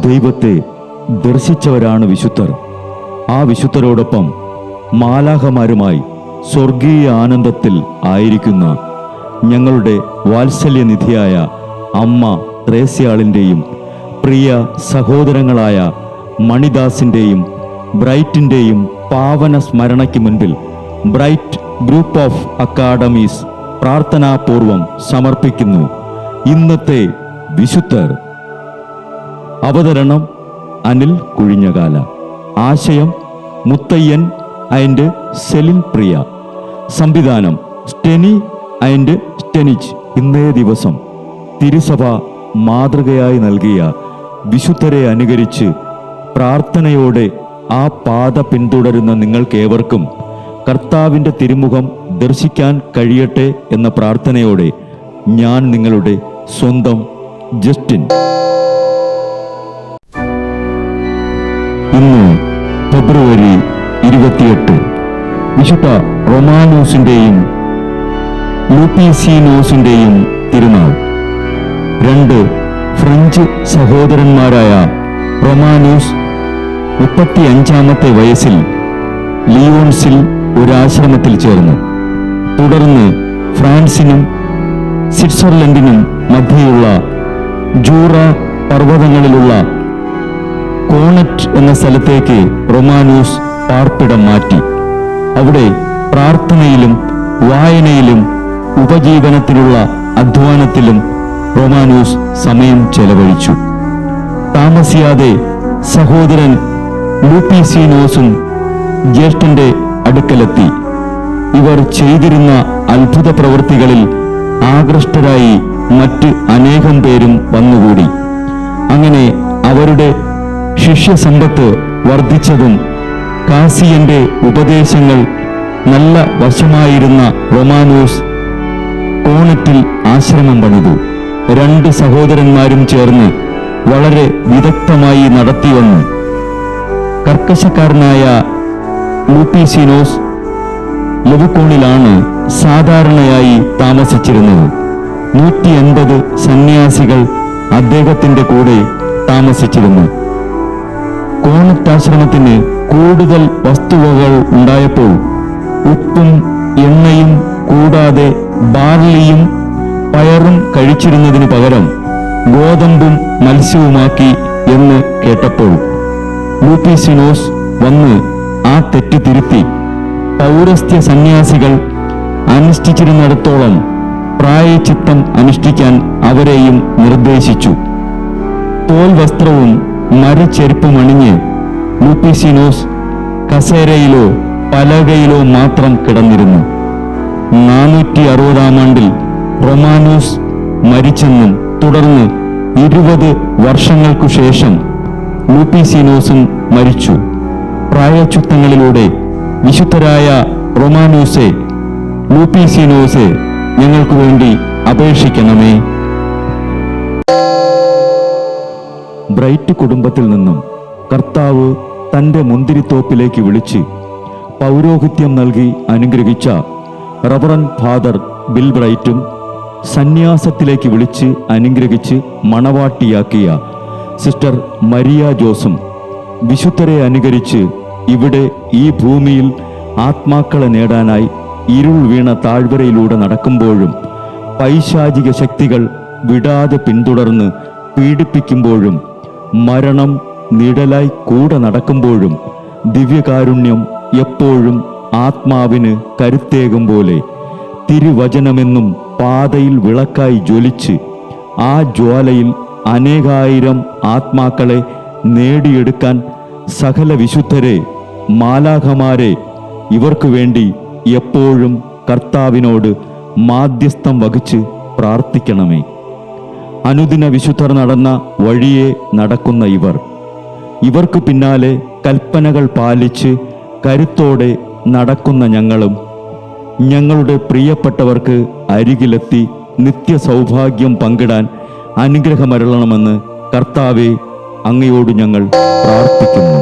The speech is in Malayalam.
ദൈവത്തെ ദർശിച്ചവരാണ് വിശുദ്ധർ. ആ വിശുദ്ധരോടൊപ്പം മാലാഖമാരുമായി സ്വർഗീയ ആനന്ദത്തിൽ ആയിരിക്കുന്ന ഞങ്ങളുടെ വാത്സല്യനിധിയായ അമ്മ ത്രേസ്യാളിൻ്റെയും പ്രിയ സഹോദരങ്ങളായ മണിദാസിൻ്റെയും ബ്രൈറ്റിൻ്റെയും പാവന സ്മരണയ്ക്ക് മുൻപിൽ ബ്രൈറ്റ് ഗ്രൂപ്പ് ഓഫ് അക്കാഡമീസ് പ്രാർത്ഥനാപൂർവം സമർപ്പിക്കുന്നു ഇന്നത്തെ വിശുദ്ധർ. അവതരണം അനിൽ കുഴിഞ്ഞകാല. ആശയം മുത്തയ്യൻ ആൻഡ് സെലിൻ പ്രിയ. സംവിധാനം സ്റ്റെനി ആൻഡ് സ്റ്റെനിച്ച്. ഇന്നേ ദിവസം തിരുസഭ മാതൃകയായി നൽകിയ വിശുദ്ധരെ അനുകരിച്ച് പ്രാർത്ഥനയോടെ ആ പാത പിന്തുടരുന്ന നിങ്ങൾക്കേവർക്കും കർത്താവിൻ്റെ തിരുമുഖം ദർശിക്കാൻ കഴിയട്ടെ എന്ന പ്രാർത്ഥനയോടെ ഞാൻ നിങ്ങളുടെ സ്വന്തം ജസ്റ്റിൻ. ഇന്ന് ഫെബ്രുവരി 28 വിശുദ്ധ റൊമാനോസിൻ്റെയും ലൂപ്പീസിനോസിൻ്റെയും തിരുനാൾ. രണ്ട് ഫ്രഞ്ച് സഹോദരന്മാരായ റൊമാനോസ് 35-ാമത്തെ വയസ്സിൽ ലിയോൺസിൽ ഒരാശ്രമത്തിൽ ചേർന്നു. തുടർന്ന് ഫ്രാൻസിനും സ്വിറ്റ്സർലൻഡിനും മധ്യയുള്ള ജൂറ പർവ്വതങ്ങളിലുള്ള കോണറ്റ് എന്ന സ്ഥലത്തേക്ക് റൊമാനോസ് പാർപ്പിടം മാറ്റി. അവിടെ പ്രാർത്ഥനയിലും വായനയിലും ഉപജീവനത്തിനുള്ള അധ്വാനത്തിലും റൊമാനോസ് സമയം ചെലവഴിച്ചു. താമസിയാതെ സഹോദരൻ ലൂപ്പീസിനോസും ജ്യേഷ്ഠന്റെ അടുക്കലെത്തി. ഇവർ ചെയ്തിരുന്ന അത്ഭുത പ്രവൃത്തികളിൽ ആകൃഷ്ടരായി മറ്റ് അനേകം പേരും വന്നുകൂടി. അങ്ങനെ അവരുടെ ശിഷ്യസമ്പത്ത് വർദ്ധിച്ചതും കാസിയന്റെ ഉപദേശങ്ങൾ നല്ല വശമായിരുന്ന റൊമാനോസ് കോണറ്റിൽ ആശ്രമം പണിതു. രണ്ട് സഹോദരന്മാരും ചേർന്ന് വളരെ വിദഗ്ധമായി നടത്തിവന്നു. കർക്കശക്കാരനായ ലൂപ്പീസിനോസ് ലെവുക്കോണിലാണ് സാധാരണയായി താമസിച്ചിരുന്നത്. 180 സന്യാസികൾ അദ്ദേഹത്തിന്റെ കൂടെ താമസിച്ചിരുന്നു. കോണറ്റാശ്രമത്തിന് കൂടുതൽ വസ്തുവകൾ ഉണ്ടായപ്പോൾ ഉപ്പും എണ്ണയും കൂടാതെ ബാർലിയും പയറും കഴിച്ചിരുന്നതിന് പകരം ഗോതമ്പും മത്സ്യവുമാക്കി എന്ന് കേട്ടപ്പോൾ ലൂപ്പീസിനോസ് വന്ന് ആ തെറ്റ് തിരുത്തി. പൗരസ്ത്യ സന്യാസികൾ അനുഷ്ഠിച്ചിരുന്നിടത്തോളം പ്രായച്ചിത്തം അനുഷ്ഠിക്കാൻ അവരെയും നിർദ്ദേശിച്ചു. തോൽ വസ്ത്രവും മരച്ചെരുപ്പും അണിഞ്ഞ് ലൂപ്പീസിനോസ് കസേരയിലോ പലകയിലോ മാത്രം കിടന്നിരുന്നു. 460-ാം ആണ്ടിൽ റൊമാനോസ് മരിച്ചെന്നും തുടർന്ന് 20 വർഷങ്ങൾക്കു ശേഷം ലൂപ്പീസിനോസും മരിച്ചു. പ്രായച്ചുത്തങ്ങളിലൂടെ വിശുദ്ധരായ റൊമാനോസെ, ലൂപ്പീസിനോസെ, ഞങ്ങൾക്ക് വേണ്ടി അപേക്ഷിക്കണമേ. ബ്രൈറ്റ് കുടുംബത്തിൽ നിന്നും കർത്താവ് തൻ്റെ മുന്തിരിത്തോപ്പിലേക്ക് വിളിച്ച് പൗരോഹിത്യം നൽകി അനുഗ്രഹിച്ച റവറൻ ഫാദർ ബിൽ ബ്രൈറ്റും സന്യാസത്തിലേക്ക് വിളിച്ച് അനുഗ്രഹിച്ച് മണവാട്ടിയാക്കിയ സിസ്റ്റർ മരിയ ജോസും വിശുദ്ധരെ അനുകരിച്ച് ഇവിടെ ഈ ഭൂമിയിൽ ആത്മാക്കളെ നേടാനായി ഇരുൾ വീണ താഴ്വരയിലൂടെ നടക്കുമ്പോഴും പൈശാചിക ശക്തികൾ വിടാതെ പിന്തുടർന്ന് പീഡിപ്പിക്കുമ്പോഴും മരണം നിഴലായി കൂടെ നടക്കുമ്പോഴും ദിവ്യകാരുണ്യം എപ്പോഴും ആത്മാവിന് കരുത്തേകും പോലെ തിരുവചനമെന്നും പാതയിൽ വിളക്കായി ജ്വലിച്ച് ആ ജ്വാലയിൽ അനേകായിരം ആത്മാക്കളെ നേടിയെടുക്കാൻ സകല വിശുദ്ധരെ, മാലാഖമാരെ, ഇവർക്കു വേണ്ടി എപ്പോഴും കർത്താവിനോട് മാധ്യസ്ഥം വഹിച്ച് പ്രാർത്ഥിക്കണമേ. അനുദിന വിശുദ്ധർ നടന്ന വഴിയെ നടക്കുന്ന ഇവർക്ക് പിന്നാലെ കൽപ്പനകൾ പാലിച്ച് കരുത്തോടെ നടക്കുന്ന ഞങ്ങളും ഞങ്ങളുടെ പ്രിയപ്പെട്ടവർക്ക് അരികിലെത്തി നിത്യസൗഭാഗ്യം പങ്കിടാൻ അനുഗ്രഹമരുളണമെന്ന് കർത്താവേ, അങ്ങയോട് ഞങ്ങൾ പ്രാർത്ഥിക്കുന്നു.